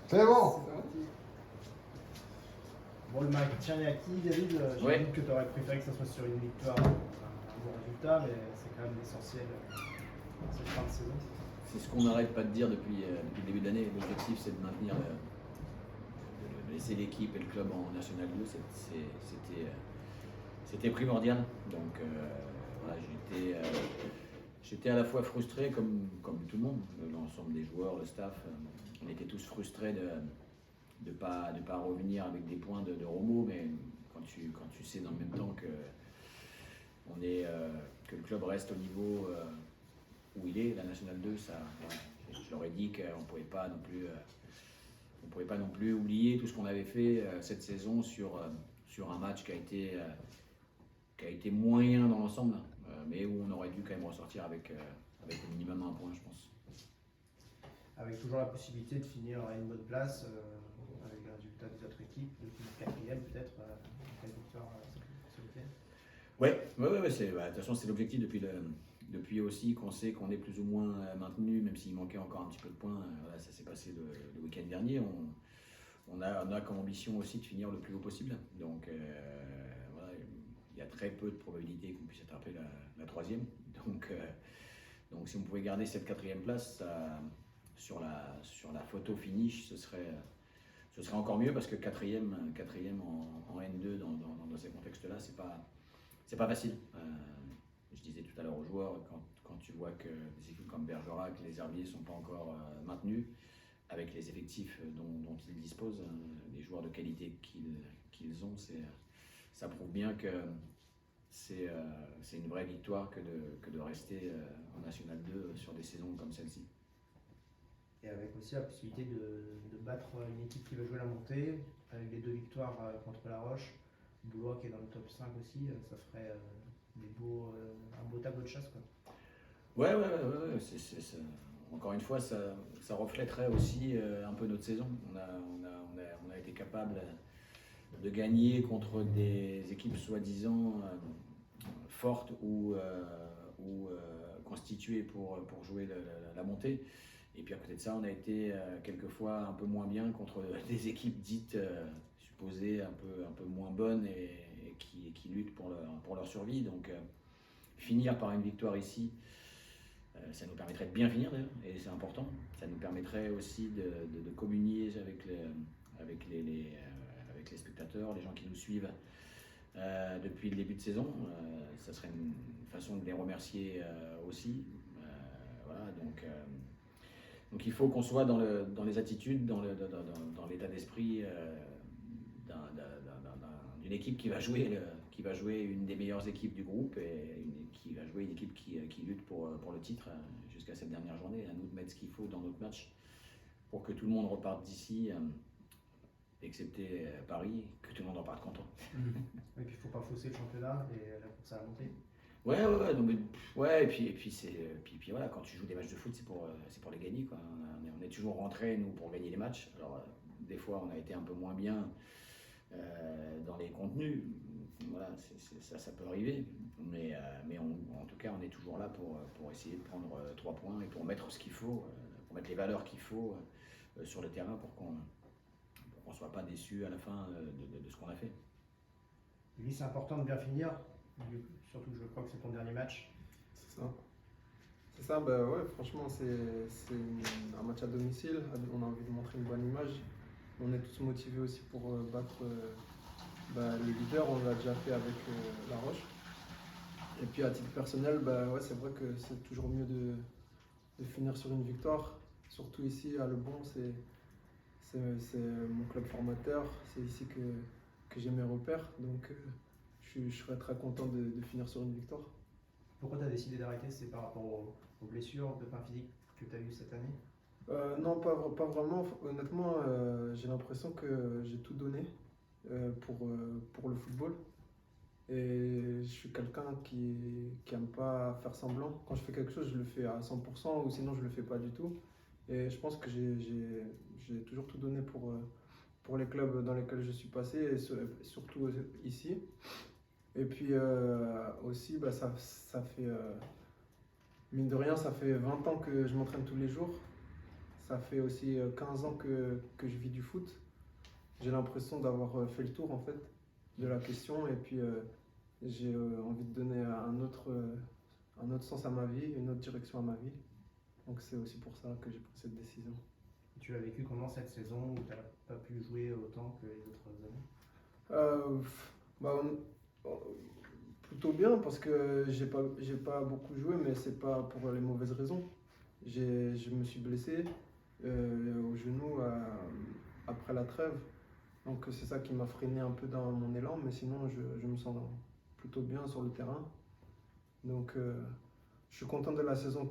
C'est bon. Bon, le match est acquis, David. J'imagine que tu aurais préféré que ça soit sur une victoire, un bon résultat, mais c'est quand même l'essentiel dans cette fin de saison. C'est ce qu'on n'arrête pas de dire depuis le début de l'année. L'objectif, c'est de maintenir, de laisser l'équipe et le club en National 2. C'était primordial. Donc voilà, j'étais à la fois frustré, comme tout le monde, l'ensemble des joueurs, le staff. On était tous frustrés de ne pas revenir avec des points de Romo, mais quand tu sais dans le même temps que le club reste au niveau où il est, la National 2, ça, voilà, je leur ai dit qu'on ne pouvait pas non plus oublier tout ce qu'on avait fait cette saison sur un match qui a été moyen dans l'ensemble, mais où on aurait dû quand même ressortir avec au minimum un point, je pense. Avec toujours la possibilité de finir à une bonne place, avec les résultats des autres équipes, de finir quatrième peut-être, après une victoire ce week-end. Ouais, de toute façon c'est l'objectif depuis aussi qu'on sait qu'on est plus ou moins maintenu, même s'il manquait encore un petit peu de points. Voilà, ça s'est passé le week-end dernier. On a comme ambition aussi de finir le plus haut possible. Donc voilà, il y a très peu de probabilités qu'on puisse attraper la troisième. Donc si on pouvait garder cette quatrième place, sur la photo finish, ce serait encore mieux, parce que quatrième en N2 dans ces contextes-là, c'est pas facile. Je disais tout à l'heure aux joueurs, quand tu vois que des équipes comme Bergerac, les Herbiers ne sont pas encore maintenus, avec les effectifs dont ils disposent, les joueurs de qualité qu'ils ont, ça prouve bien que c'est une vraie victoire que de rester en National 2 sur des saisons comme celle-ci. Et avec aussi la possibilité de battre une équipe qui va jouer la montée, avec les 2 victoires contre La Roche, Blois qui est dans le top 5 aussi, ça ferait un beau tableau de chasse, quoi. Ouais. Encore une fois, ça reflèterait aussi un peu notre saison. On a été capable de gagner contre des équipes soi-disant fortes ou constituées pour jouer la montée. Et puis à côté de ça, on a été quelquefois un peu moins bien contre des équipes dites supposées un peu moins bonnes et qui luttent pour leur survie. Donc finir par une victoire ici, ça nous permettrait de bien finir d'ailleurs, et c'est important. Ça nous permettrait aussi de communier avec les spectateurs, les gens qui nous suivent depuis le début de saison. Ça serait une façon de les remercier aussi. Voilà, donc il faut qu'on soit dans les attitudes, dans l'état d'esprit d'une équipe qui va jouer une des meilleures équipes du groupe, et qui va jouer une équipe qui lutte pour le titre jusqu'à cette dernière journée. À nous de mettre ce qu'il faut dans notre match pour que tout le monde reparte d'ici, excepté Paris, que tout le monde reparte content. Et puis il ne faut pas fausser le championnat et la course à la montée. Et puis voilà, quand tu joues des matchs de foot, c'est pour les gagner, quoi. On est toujours rentrés, nous, pour gagner les matchs. Alors des fois on a été un peu moins bien dans les contenus, voilà, ça peut arriver, mais en tout cas on est toujours là pour essayer de prendre 3 points et pour mettre ce qu'il faut, pour mettre les valeurs qu'il faut sur le terrain, pour qu'on ne soit pas déçu à la fin de ce qu'on a fait. Oui, c'est important de bien finir, surtout que je crois que c'est ton dernier match. C'est ça, bah ouais, franchement c'est un match à domicile, on a envie de montrer une bonne image. On est tous motivés aussi pour battre le leader, on l'a déjà fait avec La Roche. Et puis à titre personnel, ouais, c'est vrai que c'est toujours mieux de finir sur une victoire. Surtout ici à Le Bon, c'est mon club formateur, c'est ici que j'ai mes repères. Donc je serais très content de finir sur une victoire. Pourquoi tu as décidé d'arrêter? C'est par rapport aux blessures de pain physique que tu as eues cette année? Non, pas vraiment. Honnêtement, j'ai l'impression que j'ai tout donné pour le football. Et je suis quelqu'un qui aime pas faire semblant. Quand je fais quelque chose, je le fais à 100%, ou sinon je le fais pas du tout. Et je pense que j'ai toujours tout donné pour les clubs dans lesquels je suis passé, et surtout ici. Et puis aussi, ça fait, mine de rien, ça fait 20 ans que je m'entraîne tous les jours. ça fait aussi 15 ans que je vis du foot. J'ai l'impression d'avoir fait le tour en fait de la question et puis j'ai envie de donner un autre sens à ma vie, une autre direction à ma vie. Donc c'est aussi pour ça que j'ai pris cette décision. Tu l'as vécu comment cette saison où tu n'as pas pu jouer autant que les autres années? Euh, bah, plutôt bien parce que j'ai pas beaucoup joué, mais c'est pas pour les mauvaises raisons. Je me suis blessé au genou après la trêve. Donc c'est ça qui m'a freiné un peu dans mon élan, mais sinon je me sens plutôt bien sur le terrain. Donc je suis content de la saison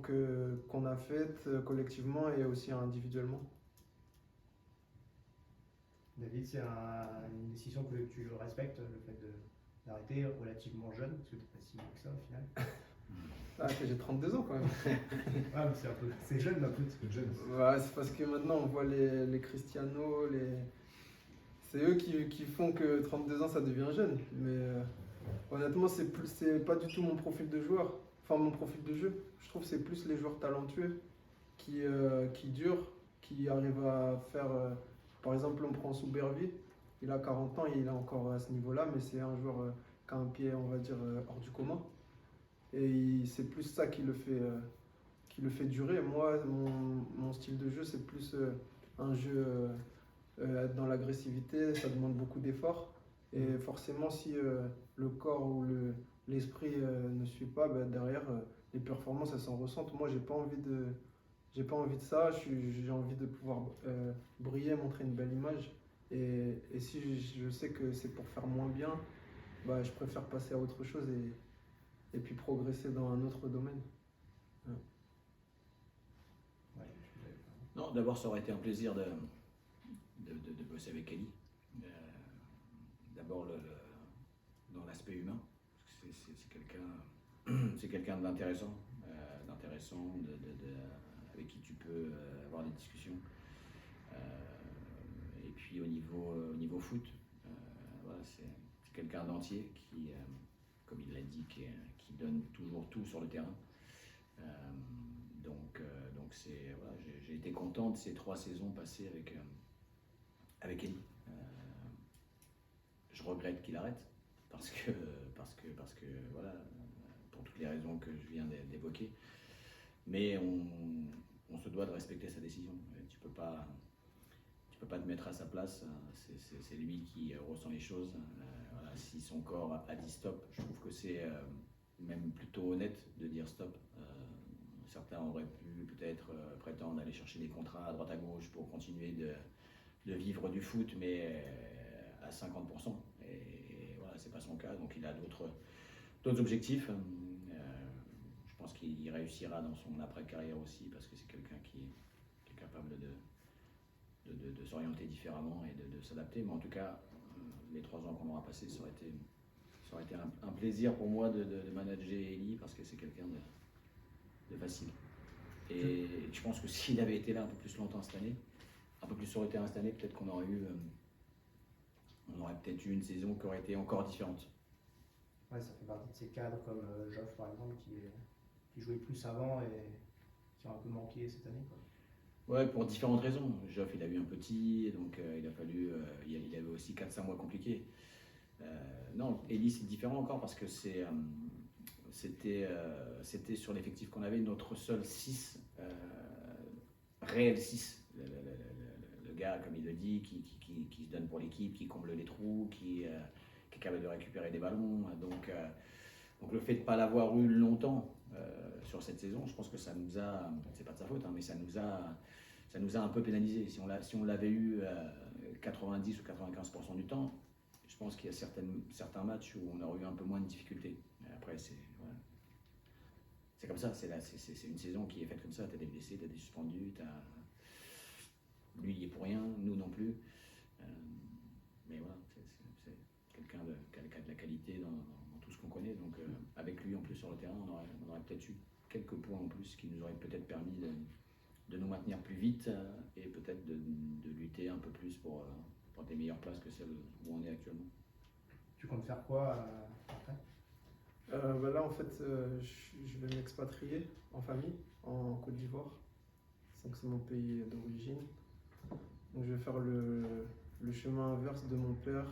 qu'on a faite collectivement et aussi individuellement. David, c'est une décision que tu respectes, le fait d'arrêter relativement jeune, parce que tu n'es pas si vieux que ça au final. Ah, que j'ai 32 ans quand même. Ah, mais c'est jeune d'un peu. C'est jeune. Ouais, c'est parce que maintenant on voit les Cristiano, c'est eux qui font que 32 ans ça devient jeune. Mais honnêtement, c'est pas du tout mon profil de joueur, enfin mon profil de jeu. Je trouve que c'est plus les joueurs talentueux qui durent, qui arrivent à faire. Par exemple, on prend Soubervi, il a 40 ans et il est encore à ce niveau-là, mais c'est un joueur qui a un pied, on va dire, hors du commun. Et c'est plus ça qui le fait durer. Moi, mon style de jeu, c'est plus un jeu dans l'agressivité, ça demande beaucoup d'efforts. Et forcément, si le corps ou l'esprit ne suit pas, bah, derrière, les performances, elles s'en ressentent. Moi, j'ai pas envie de ça. J'ai envie de pouvoir briller, montrer une belle image. Et si je sais que c'est pour faire moins bien, bah, je préfère passer à autre chose et puis progresser dans un autre domaine. Ouais. Ouais, Non, d'abord, ça aurait été un plaisir de bosser avec Kelly. D'abord, dans l'aspect humain, parce que c'est quelqu'un d'intéressant, avec qui tu peux avoir des discussions. Et puis au niveau foot, voilà, c'est quelqu'un d'entier qui, comme il l'a dit, qui donne toujours tout sur le terrain. Donc voilà, j'ai été content de ces 3 saisons passées avec Elie. Je regrette qu'il arrête parce que voilà, pour toutes les raisons que je viens d'évoquer. Mais on se doit de respecter sa décision. Tu peux pas te mettre à sa place. C'est lui qui ressent les choses. Voilà, si son corps a dit stop, je trouve que c'est même plutôt honnête de dire stop. Certains auraient pu peut-être prétendre aller chercher des contrats à droite à gauche pour continuer de vivre du foot, mais à 50%. Et voilà, c'est pas son cas. Donc il a d'autres objectifs. Je pense qu'il réussira dans son après-carrière aussi parce que c'est quelqu'un qui est capable de s'orienter différemment et de s'adapter. Mais en tout cas, les 3 ans qu'on aura passés, ça aurait été un plaisir pour moi de manager Elie parce que c'est quelqu'un de facile. Et je pense que s'il avait été là un peu plus longtemps cette année, un peu plus sur le terrain cette année, peut-être qu'on aurait peut-être eu une saison qui aurait été encore différente. Ouais, ça fait partie de ces cadres comme Geoff par exemple qui jouait plus avant et qui ont un peu manqué cette année, quoi. Ouais, pour différentes raisons. Geoff, il a eu un petit, donc il a fallu. Il avait aussi 4-5 mois compliqués. Non, Elie, c'est différent encore parce que c'était sur l'effectif qu'on avait, notre seul 6, réel 6. Le gars, comme il le dit, qui se donne pour l'équipe, qui comble les trous, qui est capable de récupérer des ballons. Donc le fait de ne pas l'avoir eu longtemps sur cette saison, je pense que ça nous a, c'est pas de sa faute, hein, mais ça nous a un peu pénalisé. Si on l'avait eu 90 ou 95% du temps, je pense qu'il y a certains matchs où on aurait eu un peu moins de difficultés. Après, c'est comme ça, c'est une saison qui est faite comme ça. Tu as des blessés, tu as des suspendus, lui il est pour rien, nous non plus. Mais voilà, c'est quelqu'un qui a de la qualité dans tout ce qu'on connaît. Donc avec lui en plus sur le terrain, on aurait peut-être eu quelques points en plus qui nous auraient peut-être permis de nous maintenir plus vite et peut-être de lutter un peu plus pour des meilleures places que celles où on est actuellement. Tu comptes faire quoi après? Là en fait je vais m'expatrier en famille en Côte d'Ivoire. donc c'est mon pays d'origine. Donc je vais faire le chemin inverse de mon père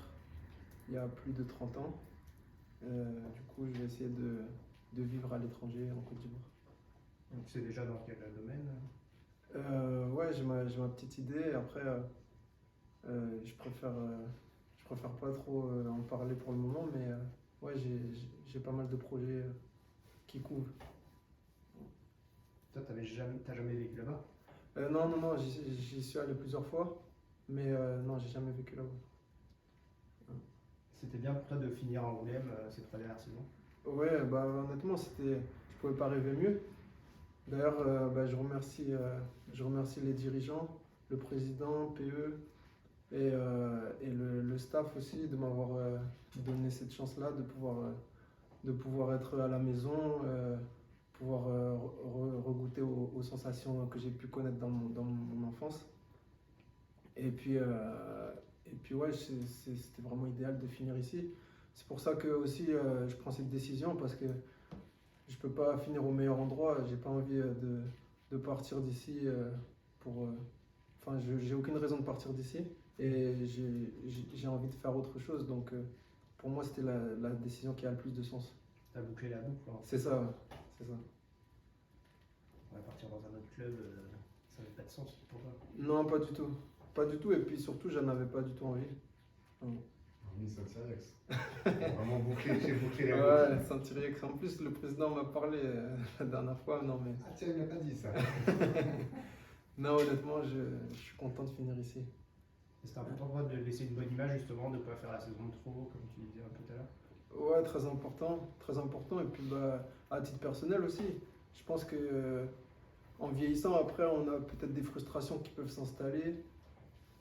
il y a plus de 30 ans. Du coup, je vais essayer de vivre à l'étranger en Côte d'Ivoire. Donc c'est déjà dans quel domaine? Ouais, j'ai ma petite idée. Après, je préfère pas trop en parler pour le moment, mais ouais, j'ai pas mal de projets qui couvrent. Toi, t'as jamais vécu là-bas? Non, j'y suis allé plusieurs fois, mais non, j'ai jamais vécu là-bas. C'était bien pour toi de finir en Angoulême ces 3 dernières saisons? Ouais, bah honnêtement, je pouvais pas rêver mieux. D'ailleurs, bah, je remercie les dirigeants, le président, PE et le staff aussi de m'avoir donné cette chance-là de pouvoir être à la maison, pouvoir regoûter aux sensations que j'ai pu connaître dans mon enfance. Et puis ouais, c'était vraiment idéal de finir ici. C'est pour ça que aussi je prends cette décision parce que je peux pas finir au meilleur endroit. J'ai pas envie de partir d'ici pour. Enfin, j'ai aucune raison de partir d'ici et j'ai envie de faire autre chose. Donc pour moi, c'était la décision qui a le plus de sens. T'as bouclé la boucle, hein. C'est ça, ouais. C'est ça. On va partir dans un autre club, ça n'avait pas de sens pour toi. Non, pas du tout. Pas du tout. Et puis surtout, j'en avais pas du tout envie. Non. Oui, Saint-Cyrex. Vraiment bouclé, j'ai bouclé les Ouais, Saint-Cyrex. En plus, le président m'a parlé la dernière fois. Non, mais. Ah tiens, il m'a pas dit ça. Non, honnêtement, je suis content de finir ici. Et c'était important pour toi de laisser une bonne image justement, de ne pas faire la saison de trop, comme tu disais un peu tout à l'heure. Ouais, très important, très important. Et puis, bah, à titre personnel aussi, je pense que en vieillissant, après, on a peut-être des frustrations qui peuvent s'installer.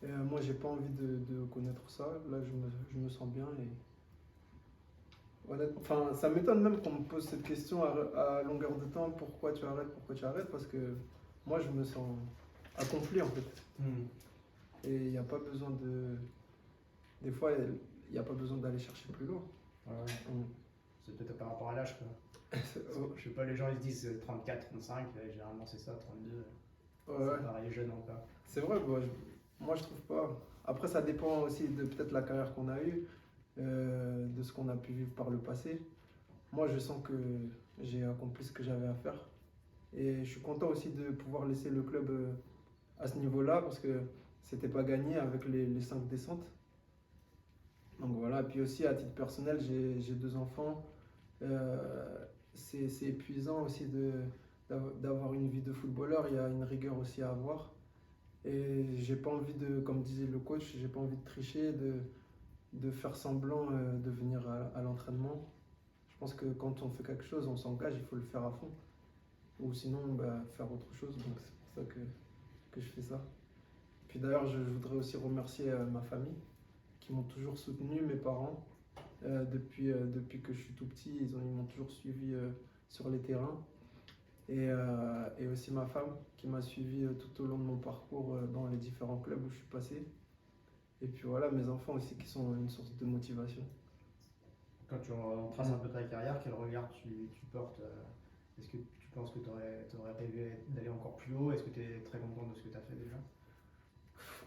Et moi, j'ai pas envie de connaître ça. Là, je me sens bien. Et enfin, ça m'étonne même qu'on me pose cette question à longueur de temps. Pourquoi tu arrêtes? Parce que moi, je me sens accompli en fait. Et il n'y a pas besoin de. Des fois, il n'y a pas besoin d'aller chercher plus loin. Ouais. Mm. C'est peut-être par rapport à l'âge quoi. Je sais pas, les gens ils se disent 34, 35, généralement c'est ça, 32. Ouais. Ça paraît jeune encore. C'est vrai, bah, moi je trouve pas. Après, ça dépend aussi de peut-être la carrière qu'on a eue, de ce qu'on a pu vivre par le passé. Moi, je sens que j'ai accompli ce que j'avais à faire. Et je suis content aussi de pouvoir laisser le club à ce niveau-là parce que c'était pas gagné avec les 5 descentes. Donc voilà, et puis aussi à titre personnel, j'ai 2 enfants. C'est épuisant aussi d'avoir une vie de footballeur, il y a une rigueur aussi à avoir. Et j'ai pas envie de, comme disait le coach, j'ai pas envie de tricher, de faire semblant de venir à l'entraînement. Je pense que quand on fait quelque chose, on s'engage, il faut le faire à fond. Ou sinon, bah, faire autre chose. Donc c'est pour ça que je fais ça. Puis d'ailleurs, je voudrais aussi remercier ma famille qui m'ont toujours soutenu, mes parents. Depuis que je suis tout petit, ils m'ont toujours suivi sur les terrains. Et aussi ma femme qui m'a suivi tout au long de mon parcours dans les différents clubs où je suis passé. Et puis voilà, mes enfants aussi qui sont une source de motivation. Quand tu traces un peu ta carrière, quel regard tu portes Est-ce que tu penses que tu aurais rêvé d'aller encore plus haut? Est-ce que tu es très content de ce que tu as fait déjà?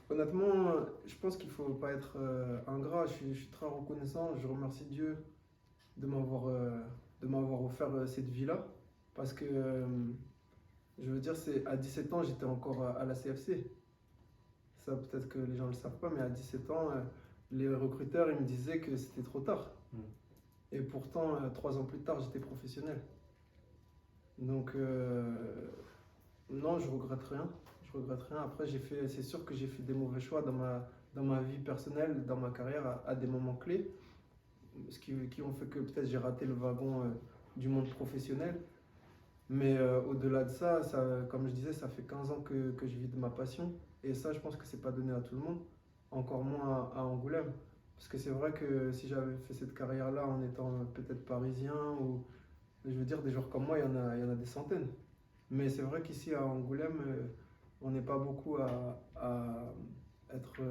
Honnêtement, je pense qu'il ne faut pas être ingrat. Je suis très reconnaissant. Je remercie Dieu de m'avoir offert cette vie-là. Parce que, je veux dire, à 17 ans, j'étais encore à la CFC. Ça, peut-être que les gens ne le savent pas, mais à 17 ans, les recruteurs ils me disaient que c'était trop tard. Et pourtant, 3 ans plus tard, j'étais professionnel. Donc, non, je regrette rien. Je regrette rien. Après, c'est sûr que j'ai fait des mauvais choix dans ma vie personnelle, dans ma carrière, à des moments clés, qui ont fait que peut-être j'ai raté le wagon du monde professionnel. Mais au-delà de ça, comme je disais, ça fait 15 ans que je vis de ma passion. Et ça, je pense que c'est pas donné à tout le monde, encore moins à Angoulême. Parce que c'est vrai que si j'avais fait cette carrière-là en étant peut-être parisien, ou je veux dire, des joueurs comme moi, il y en a des centaines. Mais c'est vrai qu'ici à Angoulême, on n'est pas beaucoup à être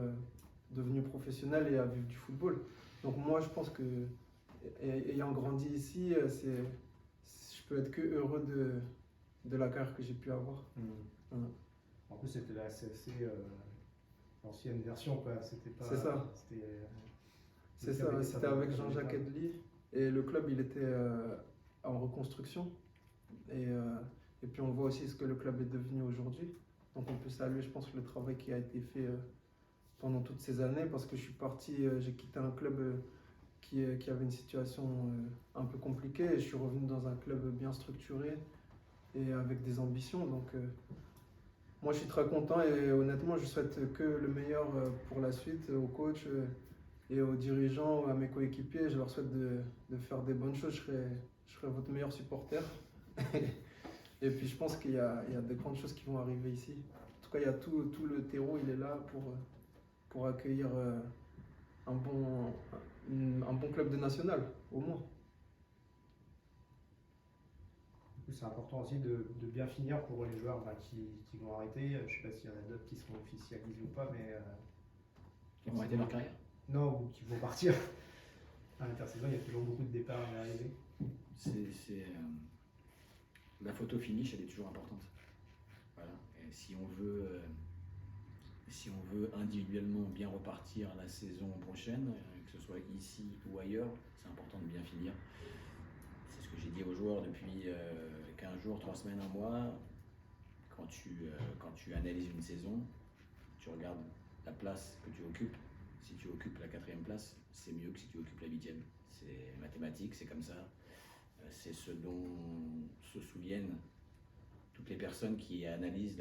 devenu professionnel et à vivre du football. Donc moi, je pense que, ayant grandi ici, je peux être que heureux de la carrière que j'ai pu avoir. Ouais, En plus, c'était la CFC, l'ancienne version, quoi. C'était pas. C'est ça. C'est ça, c'était avec Jean-Jacques Edli. Et le club, il était en reconstruction. Et puis on voit aussi ce que le club est devenu aujourd'hui. Donc on peut saluer, je pense, le travail qui a été fait pendant toutes ces années. Parce que je suis parti, j'ai quitté un club qui avait une situation un peu compliquée. Et je suis revenu dans un club bien structuré et avec des ambitions. Donc moi, je suis très content et honnêtement, je souhaite que le meilleur pour la suite au coach et aux dirigeants, à mes coéquipiers. Je leur souhaite de faire des bonnes choses. Je serai votre meilleur supporter. Et puis je pense qu'il y a des grandes choses qui vont arriver ici. En tout cas, il y a tout le terreau, il est là pour accueillir un bon club de national, au moins. C'est important aussi de bien finir pour les joueurs qui vont arrêter. Je ne sais pas s'il y en a d'autres qui seront officialisés ou pas, mais. Qui vont arrêter leur carrière. Non, ou qui vont partir. À l'intersaison, il y a toujours beaucoup de départs à l'arrivée. La photo finish, elle est toujours importante. Voilà. Et si on veut individuellement bien repartir la saison prochaine, que ce soit ici ou ailleurs, c'est important de bien finir. C'est ce que j'ai dit aux joueurs depuis 15 jours, 3 semaines, 1 mois. Quand tu analyses une saison, tu regardes la place que tu occupes. Si tu occupes la 4e place, c'est mieux que si tu occupes la 8e. C'est mathématique, c'est comme ça. C'est ce dont se souviennent toutes les personnes qui analysent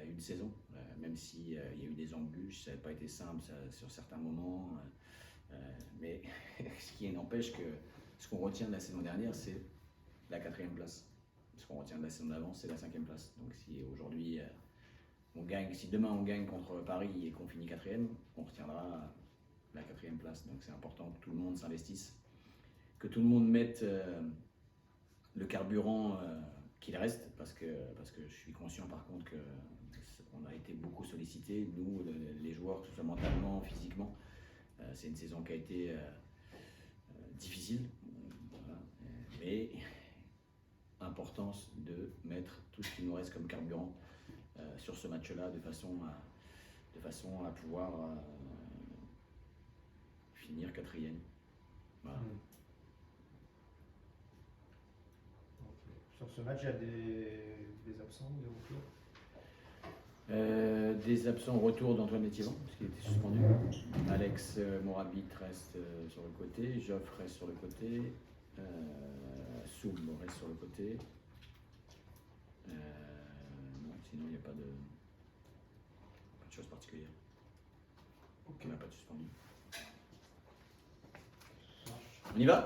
une saison, même s'il y a eu des embûches, ça n'a pas été simple sur certains moments. Mais ce qui n'empêche que ce qu'on retient de la saison dernière, c'est la 4e place. Ce qu'on retient de la saison d'avant, c'est la 5e place. Donc si aujourd'hui si demain on gagne contre Paris et qu'on finit 4e, on retiendra la 4e place. Donc c'est important que tout le monde s'investisse, que tout le monde mette le carburant qu'il reste, parce que je suis conscient par contre qu'on a été beaucoup sollicité, nous les joueurs, tout ça mentalement, physiquement. C'est une saison qui a été difficile, voilà. Mais importance de mettre tout ce qui nous reste comme carburant sur ce match-là de façon à pouvoir finir 4e. Voilà. Sur ce match, il y a des absents, des retours. Des absents au retour d'Antoine Étivan, parce qu'il était suspendu. Alex Morabit reste sur le côté, Joffre reste sur le côté, Soum reste sur le côté. Non, sinon il n'y a pas de chose particulière. On n'a pas de suspendu. On y va ?